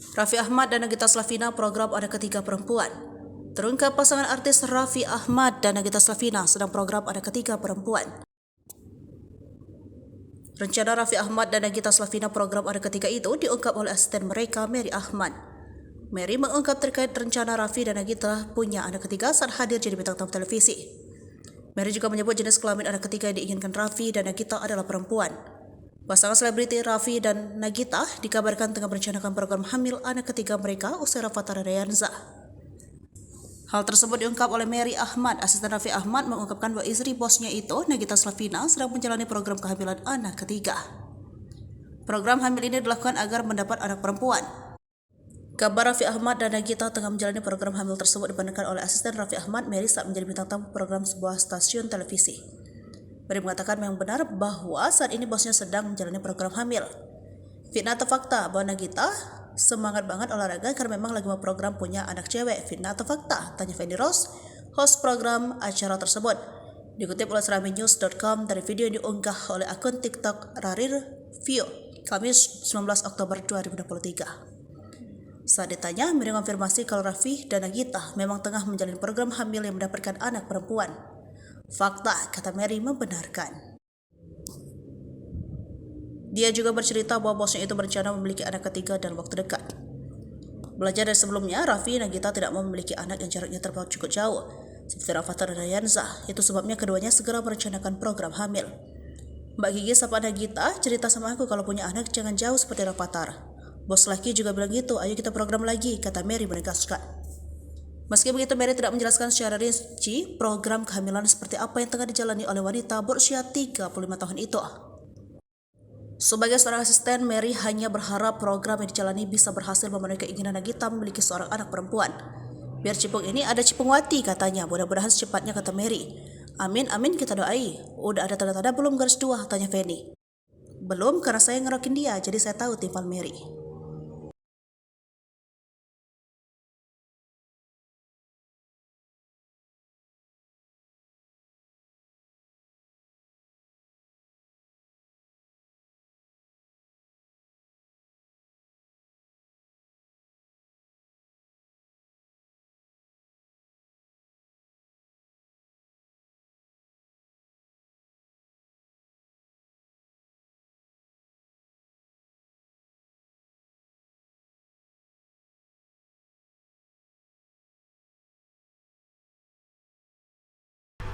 Raffi Ahmad dan Nagita Slavina program Anak Ketiga Perempuan. Terungkap pasangan artis Raffi Ahmad dan Nagita Slavina sedang program Anak Ketiga Perempuan. Rencana Raffi Ahmad dan Nagita Slavina program Anak Ketiga itu diungkap oleh asisten mereka, Mary Ahmad. Mary mengungkap terkait rencana Raffi dan Nagita punya anak ketiga saat hadir jadi bintang tamu televisi. Mary juga menyebut jenis kelamin anak ketiga yang diinginkan Raffi dan Nagita adalah perempuan. Pasangan selebriti Raffi dan Nagita dikabarkan tengah merencanakan program hamil anak ketiga mereka usai Rafatara Dayanza. Hal tersebut diungkap oleh Mary Ahmad. Asisten Raffi Ahmad mengungkapkan bahwa istri bosnya itu, Nagita Slavina, sedang menjalani program kehamilan anak ketiga. Program hamil ini dilakukan agar mendapat anak perempuan. Kabar Raffi Ahmad dan Nagita tengah menjalani program hamil tersebut dibenarkan oleh asisten Raffi Ahmad, Mary, saat menjadi bintang tamu program sebuah stasiun televisi. Mary mengatakan memang benar bahwa saat ini bosnya sedang menjalani program hamil. Fitnah atau fakta bahwa Nagita semangat banget olahraga karena memang lagi mau program punya anak cewek. Fitnah atau fakta? Tanya Feni Rose, host program acara tersebut. Dikutip oleh seraminews.com dari video yang diunggah oleh akun TikTok Rarir View, Kamis 19 Oktober 2023. Saat ditanya, Mary mengonfirmasi kalau Raffi dan Nagita memang tengah menjalani program hamil yang mendapatkan anak perempuan. Fakta, kata Mary, membenarkan. Dia juga bercerita bahwa bosnya itu berencana memiliki anak ketiga dalam waktu dekat. Belajar dari sebelumnya, Raffi dan Nagita tidak mau memiliki anak yang jaraknya terpaut cukup jauh, seperti Rafatara Dayanza. Itu sebabnya keduanya segera merencanakan program hamil. Mbak Gigi sapa Nagita, cerita sama aku kalau punya anak jangan jauh seperti Rafatara. Bos laki juga bilang gitu, ayo kita program lagi, kata Mary menegaskan. Meski begitu, Mary tidak menjelaskan secara rinci program kehamilan seperti apa yang tengah dijalani oleh wanita berusia 35 tahun itu. Sebagai seorang asisten, Mary hanya berharap program yang dijalani bisa berhasil memenuhi keinginan Nagita memiliki seorang anak perempuan. Biar cipung ini ada cipungwati, katanya. Mudah-mudahan secepatnya, kata Mary. Amin, amin, kita doai. Udah ada tanda-tanda belum garis 2, tanya Feni. Belum, karena saya ngerokin dia, jadi saya tahu, timpal Mary.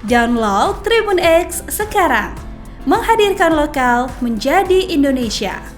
Download Tribun X sekarang, menghadirkan lokal menjadi Indonesia.